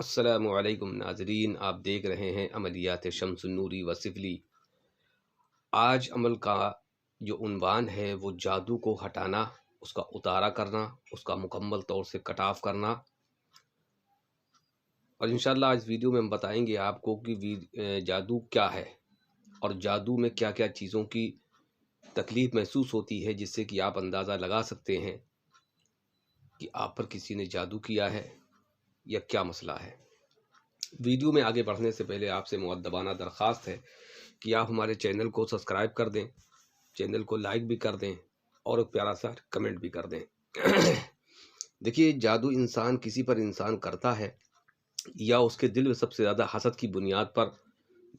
अस्सलामुअलैकुम नाजरीन, आप देख रहे हैं अमलियात शम्सुन्नूरी व सिफली। आज अमल का जो उन्वान है वो जादू को हटाना, उसका उतारा करना, उसका मुकम्मल तौर से कट ऑफ करना। और इंशाल्लाह आज वीडियो में हम बताएंगे आपको कि जादू क्या है और जादू में क्या क्या चीज़ों की तकलीफ़ महसूस होती है, जिससे कि आप अंदाज़ा लगा सकते हैं कि आप पर किसी ने जादू किया है या क्या मसला है। वीडियो में आगे बढ़ने से पहले आपसे मुअद्दबाना दरख्वास्त है कि आप हमारे चैनल को सब्सक्राइब कर दें, चैनल को लाइक भी कर दें और एक प्यारा सा कमेंट भी कर दें। देखिए, जादू इंसान किसी पर इंसान करता है या उसके दिल में सबसे ज़्यादा हसद की बुनियाद पर,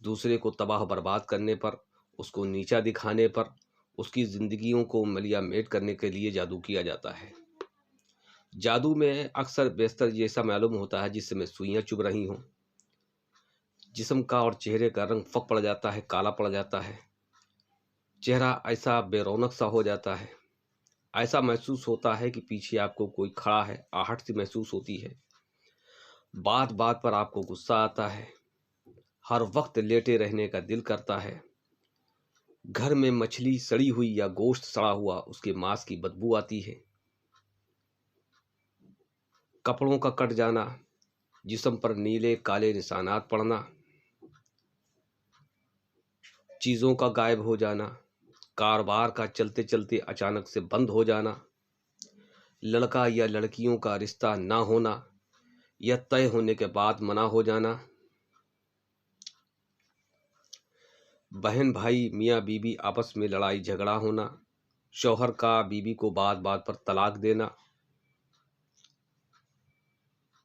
दूसरे को तबाह बर्बाद करने पर, उसको नीचा दिखाने पर, उसकी ज़िंदगियों को मलिया मेट करने के लिए जादू किया जाता है। जादू में अक्सर बेशतर ये ऐसा मालूम होता है जिसमें सुइयाँ चुभ रही हों, जिस्म का और चेहरे का रंग फक पड़ जाता है, काला पड़ जाता है, चेहरा ऐसा बेरौनक सा हो जाता है, ऐसा महसूस होता है कि पीछे आपको कोई खड़ा है, आहट सी महसूस होती है, बात बात पर आपको गुस्सा आता है, हर वक्त लेटे रहने का दिल करता है, घर में मछली सड़ी हुई या गोश्त सड़ा हुआ उसके मांस की बदबू आती है, कपड़ों का कट जाना, जिस्म पर नीले काले निशानात पड़ना, चीज़ों का गायब हो जाना, कारोबार का चलते चलते अचानक से बंद हो जाना, लड़का या लड़कियों का रिश्ता ना होना या तय होने के बाद मना हो जाना, बहन भाई मियाँ बीवी आपस में लड़ाई झगड़ा होना, शौहर का बीवी को बात बात पर तलाक देना,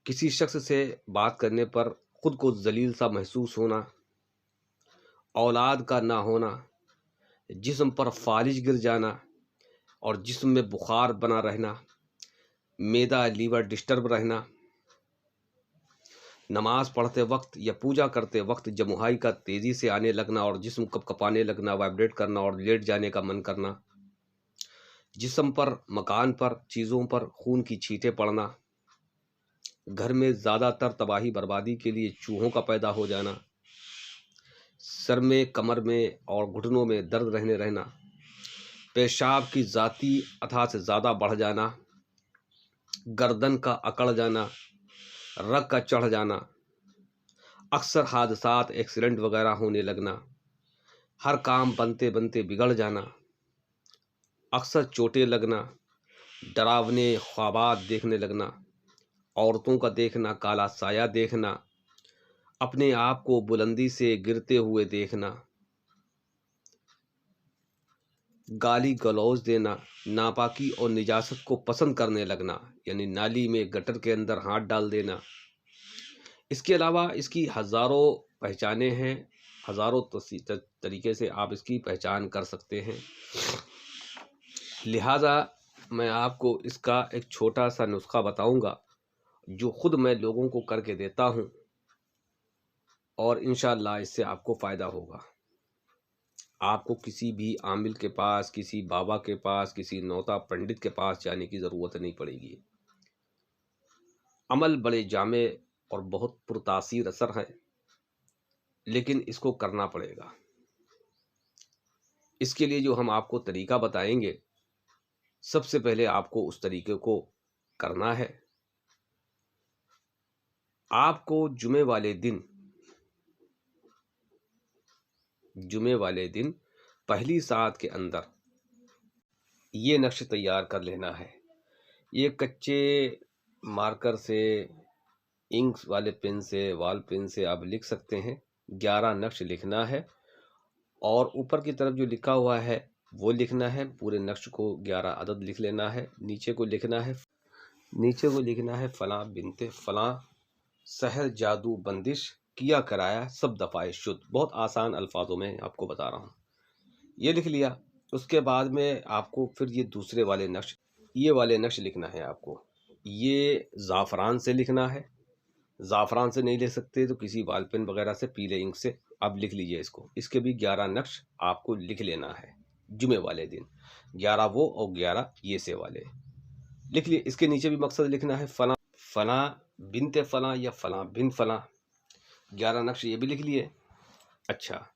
किसी शख्स से बात करने पर खुद को जलील सा महसूस होना, औलाद का ना होना, जिस्म पर फालिज गिर जाना और जिस्म में बुखार बना रहना, मैदा लीवर डिस्टर्ब रहना, नमाज पढ़ते वक्त या पूजा करते वक्त जमुहाई का तेज़ी से आने लगना और जिस्म कपकपाने लगना, वाइब्रेट करना और लेट जाने का मन करना, जिस्म पर, मकान पर, चीज़ों पर खून की छींटें पड़ना, घर में ज़्यादातर तबाही बर्बादी के लिए चूहों का पैदा हो जाना, सर में, कमर में और घुटनों में दर्द रहना, पेशाब की ज़ाती अथा से ज़्यादा बढ़ जाना, गर्दन का अकड़ जाना, रग का चढ़ जाना, अक्सर हादसात एक्सीडेंट वगैरह होने लगना, हर काम बनते बनते बिगड़ जाना, अक्सर चोटें लगना, डरावने ख्वाबात देखने लगना, औरतों का देखना, काला साया देखना, अपने आप को बुलंदी से गिरते हुए देखना, गाली गलौज देना, नापाकी और निजासत को पसंद करने लगना, यानी नाली में गटर के अंदर हाथ डाल देना। इसके अलावा इसकी हज़ारों पहचानें हैं, हज़ारों तरीके से आप इसकी पहचान कर सकते हैं। लिहाजा मैं आपको इसका एक छोटा सा नुस्खा बताऊंगा जो खुद मैं लोगों को करके देता हूं और इंशाअल्लाह इससे आपको फ़ायदा होगा। आपको किसी भी आमिल के पास, किसी बाबा के पास, किसी नौता पंडित के पास जाने की ज़रूरत नहीं पड़ेगी। अमल बड़े जामे और बहुत पुरतासीर असर है, लेकिन इसको करना पड़ेगा। इसके लिए जो हम आपको तरीका बताएंगे, सबसे पहले आपको उस तरीके को करना है। आपको जुमे वाले दिन पहली सात के अंदर ये नक्श तैयार कर लेना है। ये कच्चे मार्कर से, इंक्स वाले पेन से, वाल पेन से आप लिख सकते हैं। 11 नक्श लिखना है और ऊपर की तरफ जो लिखा हुआ है वो लिखना है। पूरे नक्श को 11 अदद लिख लेना है। नीचे को लिखना है फलां बिनते फलां, सहर जादू बंदिश किया कराया सब दफ़ाए शुद्ध। बहुत आसान अल्फाजों में आपको बता रहा हूँ। ये लिख लिया। उसके बाद में आपको फिर ये वाले नक्श लिखना है। आपको ये ज़ाफ़रान से लिखना है। ज़ाफ़रान से नहीं ले सकते तो किसी बॉल पेन वगैरह से, पीले इंक से आप लिख लीजिए इसको। इसके भी 11 नक्श आपको लिख लेना है जुमे वाले दिन। 11 वो और 11 ये से वाले लिख लिए। इसके नीचे भी मकसद लिखना है, फलां बिनते फलां या फलां बिन फलां, 11 नक्श ये भी लिख लिए। अच्छा,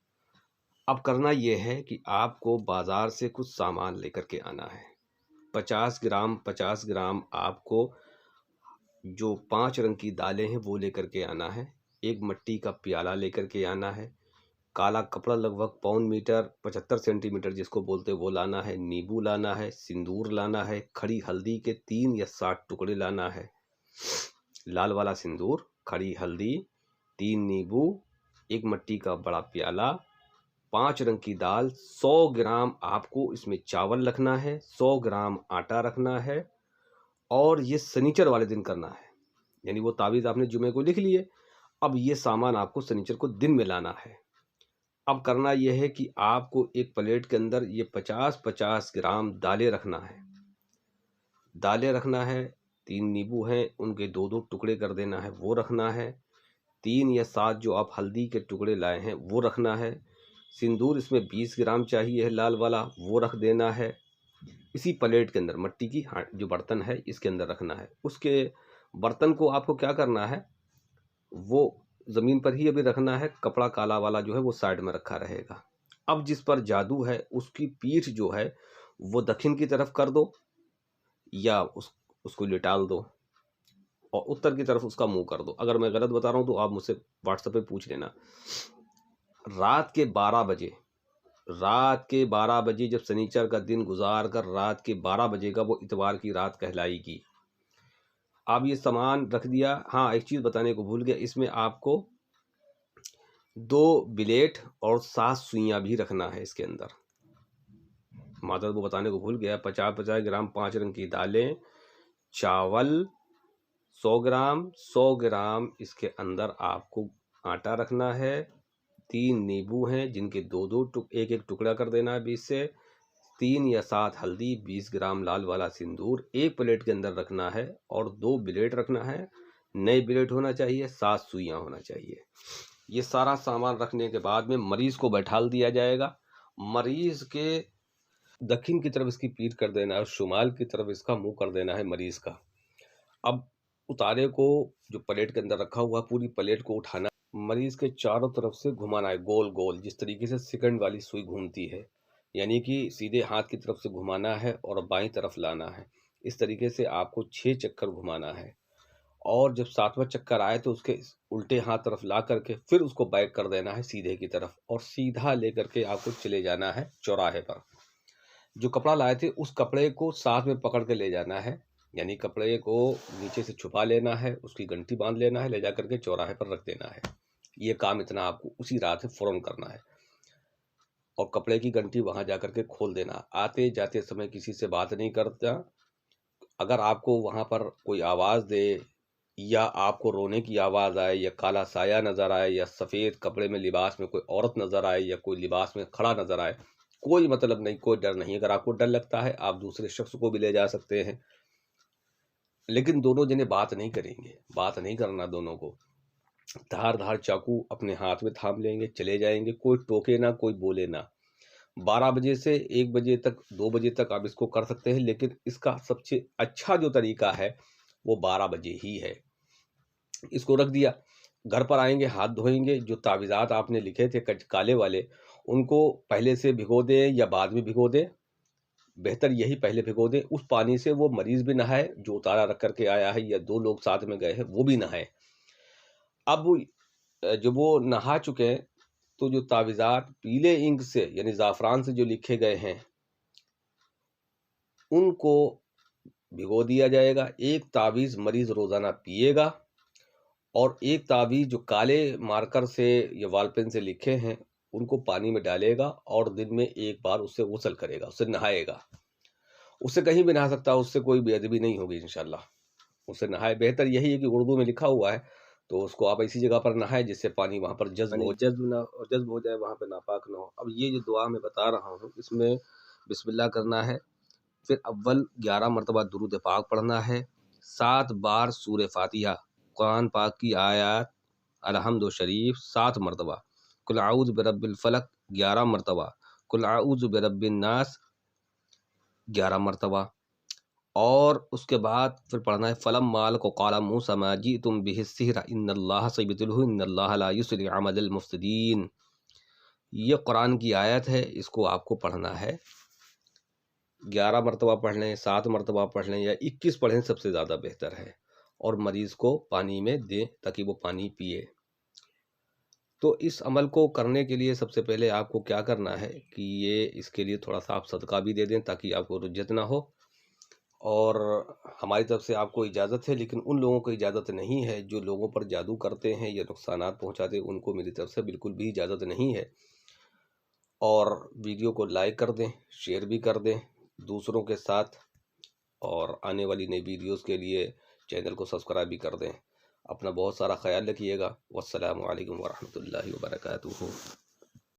अब करना ये है कि आपको बाजार से कुछ सामान लेकर के आना है। 50 ग्राम आपको जो 5 रंग की दालें हैं वो लेकर के आना है। एक मिट्टी का प्याला लेकर के आना है। काला कपड़ा लगभग पौन मीटर 75 सेंटीमीटर जिसको बोलते हैं वो लाना है। नींबू लाना है, सिंदूर लाना है, खड़ी हल्दी के 3 या 60 टुकड़े लाना है। लाल वाला सिंदूर, खड़ी हल्दी, 3 नींबू, एक मिट्टी का बड़ा प्याला, 5 रंग की दाल, 100 ग्राम आपको इसमें चावल रखना है, 100 ग्राम आटा रखना है। और ये शनिचर वाले दिन करना है, यानी वो तावीज़ आपने जुमे को लिख लिए, अब ये सामान आपको शनिचर को दिन में लाना है। अब करना ये है कि आपको एक प्लेट के अंदर ये 50-50 ग्राम दालें रखना है। दालें रखना है, 3 नींबू हैं उनके 2-2 टुकड़े कर देना है वो रखना है। 3 या 7 जो आप हल्दी के टुकड़े लाए हैं वो रखना है। सिंदूर इसमें 20 ग्राम चाहिए है लाल वाला, वो रख देना है। इसी प्लेट के अंदर मिट्टी की जो बर्तन है इसके अंदर रखना है। उसके बर्तन को आपको क्या करना है, वो ज़मीन पर ही अभी रखना है। कपड़ा काला वाला जो है वो साइड में रखा रहेगा। अब जिस पर जादू है उसकी पीठ जो है वो दक्षिण की तरफ कर दो या उसको लिटाल दो और उत्तर की तरफ उसका मुंह कर दो। अगर मैं गलत बता रहा हूँ तो आप मुझसे व्हाट्सएप पे पूछ लेना। रात के 12 बजे जब शनिचर का दिन गुजार कर रात के 12 बजे का वो इतवार की रात कहलाएगी। आप ये सामान रख दिया। हाँ, एक चीज़ बताने को भूल गया, इसमें आपको 2 ब्लेड और 7 सुइयाँ भी रखना है इसके अंदर। माता वो बताने को भूल गया। 50-50 ग्राम 5 रंग की दालें, चावल 100 ग्राम इसके अंदर आपको आटा रखना है। 3 नींबू हैं जिनके 2-2 एक टुकड़ा कर देना है 20 से। 3 या 7 हल्दी, 20 ग्राम लाल वाला सिंदूर एक प्लेट के अंदर रखना है और 2 ब्लेड रखना है। नए ब्लेड होना चाहिए, 7 सुइयाँ होना चाहिए। ये सारा सामान रखने के बाद में मरीज़ को बैठाल दिया जाएगा। मरीज़ के दक्षिण की तरफ इसकी पीठ कर देना है और शुमाल की तरफ इसका मुंह कर देना है मरीज़ का। अब उतारे को जो प्लेट के अंदर रखा हुआ पूरी प्लेट को उठाना, मरीज़ के चारों तरफ से घुमाना है गोल गोल, जिस तरीके से सेकंड वाली सुई घूमती है, यानी कि सीधे हाथ की तरफ से घुमाना है और बाईं तरफ लाना है। इस तरीके से आपको 6 चक्कर घुमाना है और जब 7वां चक्कर आए तो उसके उल्टे हाथ तरफ ला करके फिर उसको बैक कर देना है सीधे की तरफ और सीधा लेकर के आपको चले जाना है चौराहे पर। जो कपड़ा लाए थे उस कपड़े को साथ में पकड़ के ले जाना है, यानी कपड़े को नीचे से छुपा लेना है, उसकी गंठी बांध लेना है, ले जा करके चौराहे पर रख देना है। ये काम इतना आपको उसी रात से फ़ौरन करना है और कपड़े की गंठी वहां जा करके खोल देना। आते जाते समय किसी से बात नहीं करता। अगर आपको वहां पर कोई आवाज़ दे या आपको रोने की आवाज़ आए या काला साया नज़र आए या सफ़ेद कपड़े में लिबास में कोई औरत नज़र आए या कोई लिबास में खड़ा नज़र आए, कोई मतलब नहीं, कोई डर नहीं। अगर आपको डर लगता है आप दूसरे शख्स को भी ले जा सकते हैं, लेकिन दोनों जने बात नहीं करेंगे। बात नहीं करना दोनों को। धार चाकू अपने हाथ में थाम लेंगे, चले जाएंगे, कोई टोके ना, कोई बोले ना। 12 बजे से 1 बजे तक, 2 बजे तक आप इसको कर सकते हैं, लेकिन इसका सबसे अच्छा जो तरीका है वो 12 बजे ही है। इसको रख दिया, घर पर आएंगे, हाथ धोएंगे, जो तावीज़ात आपने लिखे थे काले वाले उनको पहले से भिगो दें या बाद में भिगो दें। बेहतर यही पहले भिगो दें। उस पानी से वो मरीज़ भी नहाए जो उतारा रख करके आया है या 2 लोग साथ में गए हैं वो भी नहाए। अब जब वो नहा चुके हैं तो जो तावीज़ात पीले इंक से यानी ज़ाफ़रान से जो लिखे गए हैं उनको भिगो दिया जाएगा। एक तावीज़ मरीज़ रोज़ाना पिएगा और एक तावीज़ जो काले मार्कर से या वॉल पेन से लिखे हैं उनको पानी में डालेगा और दिन में 1 बार उससे गुस्ल करेगा, उससे नहाएगा। उससे कहीं भी नहा सकता है, उससे कोई बेअदबी नहीं होगी इंशाल्लाह। उससे नहाए। बेहतर यही है कि उर्दू में लिखा हुआ है तो उसको आप ऐसी जगह पर नहाए जिससे पानी वहाँ पर जज्ब हो जाए, वहाँ पे नापाक ना हो। अब ये जो दुआ मैं बता रहा हूँ इसमें बिस्मिल्लाह करना है, फिर अव्वल 11 मरतबा दुरूद पाक पढ़ना है, 7 बार सूरह फातिहा, कुरान पाक की आयत, अलहम्दु शरीफ 7 मरतबा, कुल आऊज़ु बिरब्बिल फलक 11 मरतबा, कुल आऊज़ु बिरब्बिन नास 11 मरतबा और उसके बाद फिर पढ़ना है फलम माल को काला मूसा माजी तुम बिहिस्सिर इन्नल्लाह सय्यिदुहु इन्नल्लाह ला युस्रि अमल मुफ्सिदीन। ये कुरान की आयत है, इसको आपको पढ़ना है। 11 मरतबा पढ़ लें, 7 मरतबा पढ़ लें या 21 पढ़ें, सबसे ज़्यादा बेहतर है। और मरीज़ को पानी में दें ताकि वो पानी पिए। तो इस अमल को करने के लिए सबसे पहले आपको क्या करना है कि ये इसके लिए थोड़ा सा आप सदका भी दे दें ताकि आपको रुज्जत ना हो। और हमारी तरफ से आपको इजाज़त है, लेकिन उन लोगों को इजाज़त नहीं है जो लोगों पर जादू करते हैं या नुकसानात पहुंचाते हैं, उनको मेरी तरफ से बिल्कुल भी इजाज़त नहीं है। और वीडियो को लाइक कर दें, शेयर भी कर दें दूसरों के साथ, और आने वाली नई वीडियोस के लिए चैनल को सब्सक्राइब भी कर दें। अपना बहुत सारा ख्याल रखिएगा। वस्सलामु अलैकुम वरहमतुल्लाहि वबरकातुहू।